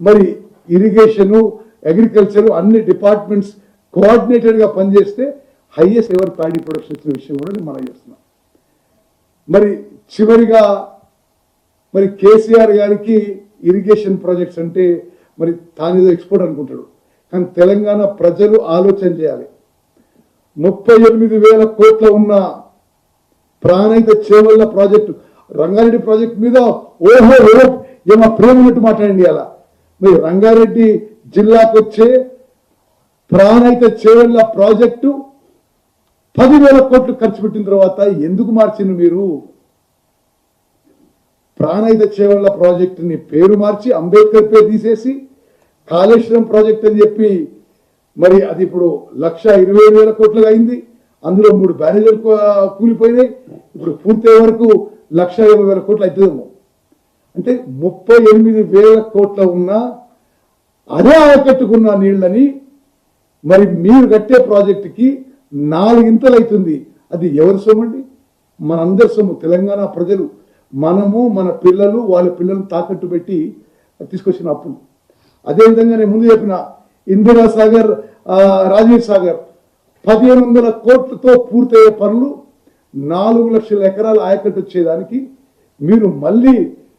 మరి irrigation, agriculture అన్ని departments కోఆర్డినేటెడ్గా పనిచేస్తే హైయెస్ట్ ఎవర్ ప్యాడీ ప్రొడక్షన్ ఇచ్చిన విషయం కూడా నేను మనం చేస్తున్నాం. మరి చివరిగా మరి కేసీఆర్ గారికి ఇరిగేషన్ ప్రాజెక్ట్స్ అంటే మరి తానేదో ఎక్స్పోర్ట్ అనుకుంటాడు. కానీ తెలంగాణ ప్రజలు ఆలోచన చేయాలి. 38,000 కోట్ల ఉన్న ప్రాణహిత చేవల్ల ప్రాజెక్టు, రంగారెడ్డి ప్రాజెక్టు మీద ఓహో ఏమో ప్రేమ ఉన్నట్టు మాట్లాడండి. అలా మరి రంగారెడ్డి జిల్లాకు వచ్చే ప్రాణహిత చేవల్ల ప్రాజెక్టు 10,000 కోట్లు ఖర్చు పెట్టిన తర్వాత ఎందుకు మార్చింది మీరు? ప్రాణహిత చేవల్ల ప్రాజెక్టుని పేరు మార్చి అంబేద్కర్ పేరు తీసేసి కాళేశ్వరం ప్రాజెక్ట్ అని చెప్పి మరి అది ఇప్పుడు 1,27,000 కోట్లుగా అయింది. అందులో 3 బ్యారేజీలు కూలిపోయినాయి. ఇప్పుడు పూర్తయ్యే వరకు 1,50,000 కోట్లు అవుతుందేమో. అంటే 38,000 కోట్ల ఉన్న అదే ఆయకట్టుకున్న నీళ్ళని మరి మీరు కట్టే ప్రాజెక్టుకి 4 ఇంతలు అవుతుంది. అది ఎవరి సొమ్ము అండి? మనందరి సొమ్ము. తెలంగాణ ప్రజలు, మనము, మన పిల్లలు, వాళ్ళ పిల్లలు తాకట్టు పెట్టి తీసుకొచ్చిన అప్పులు. అదేవిధంగా నేను ముందు చెప్పిన ఇందిరా సాగర్, రాజీవ్ సాగర్ 1,500 కోట్లతో పూర్తయ్యే పనులు 4 లక్షల ఎకరాల ఆయకట్టు వచ్చేదానికి మీరు మళ్ళీ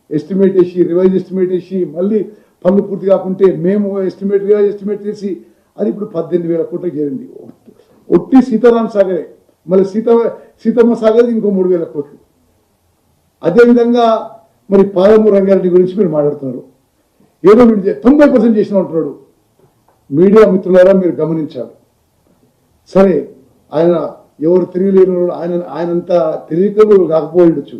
ఎస్టిమేట్ వేసి, రివైజ్ ఎస్టిమేట్ వేసి, మళ్ళీ పనులు పూర్తి కాకుంటే మేము రివైజ్ ఎస్టిమేట్ చేసి అది ఇప్పుడు 18,000 కోట్లకు చేరింది. ఒట్టి సీతారాం సాగరే, మళ్ళీ సీతమ్మ సాగర్ ఇంకో 3,000 కోట్లు. అదేవిధంగా మరి పాలమూరు రంగారెడ్డి గురించి మీరు మాట్లాడుతున్నారు. ఏదో మీరు 90% చేసిన ఉంటున్నాడు. మీడియా మిత్రులారా మీరు గమనించాలి. సరే, ఆయన ఎవరు తెలియలేని ఆయనంతా తెలియకలు రాకపోయిండొచ్చు.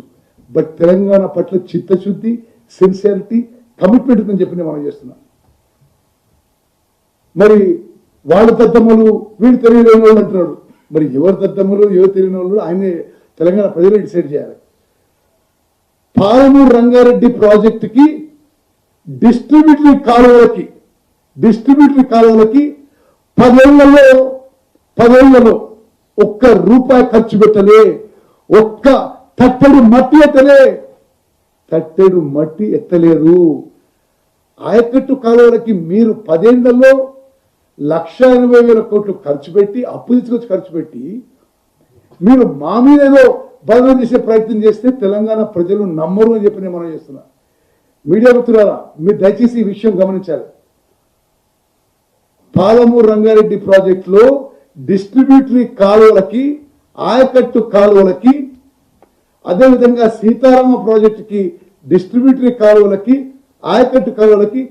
బట్ తెలంగాణ పట్ల చిత్తశుద్ధి, సిన్సియారిటీ, కమిట్మెంట్ ఉందని చెప్పి మనం చేస్తున్నాం. మరి వాళ్ళు దద్దమ్మలు, వీళ్ళు తెలియలేని వాళ్ళు అంటున్నాడు. మరి ఎవరు దద్దమ్మలు, ఎవరు తెలియని వాళ్ళు ఆయనే తెలంగాణ ప్రజలే డిసైడ్ చేయాలి. పాలమూరు రంగారెడ్డి ప్రాజెక్టుకి డిస్ట్రిబ్యూటరీ కాలువలకి 10 ఏళ్లలో ₹1 ఖర్చు పెట్టలే. ఒక్క తట్టెడు మట్టి ఎత్తలేదు. ఆయకట్టు కాలువలకి మీరు 10 ఏళ్లలో 1,80,000 కోట్లు ఖర్చు పెట్టి, అప్పు తీసుకొచ్చి ఖర్చు పెట్టి మీరు మా మీద ఏదో బదనం చేసే ప్రయత్నం చేస్తే తెలంగాణ ప్రజలు నమ్మరు అని చెప్పి నేను మనం చేస్తున్నా. మీడియా మిత్రులారా మీరు దయచేసి ఈ విషయం గమనించాలి. పాలమూరు రంగారెడ్డి ప్రాజెక్టులో డిస్ట్రిబ్యూటరీ కాలువలకి, ఆయకట్టు కాలువలకి, అదేవిధంగా సీతారామ ప్రాజెక్టుకి డిస్ట్రిబ్యూటరీ కాలువలకి, ఆయకట్టు కాలువలకి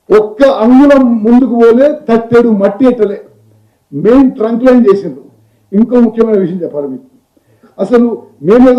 1 అంగుళం ముందుకు పోలే, తట్టెడు మట్టి ఎట్టలే. మెయిన్ ట్రంక్ లైన్ చేసిండ్రు. ఇంకో ముఖ్యమైన విషయం చెప్పాలి మీకు. అసలు మేమేదో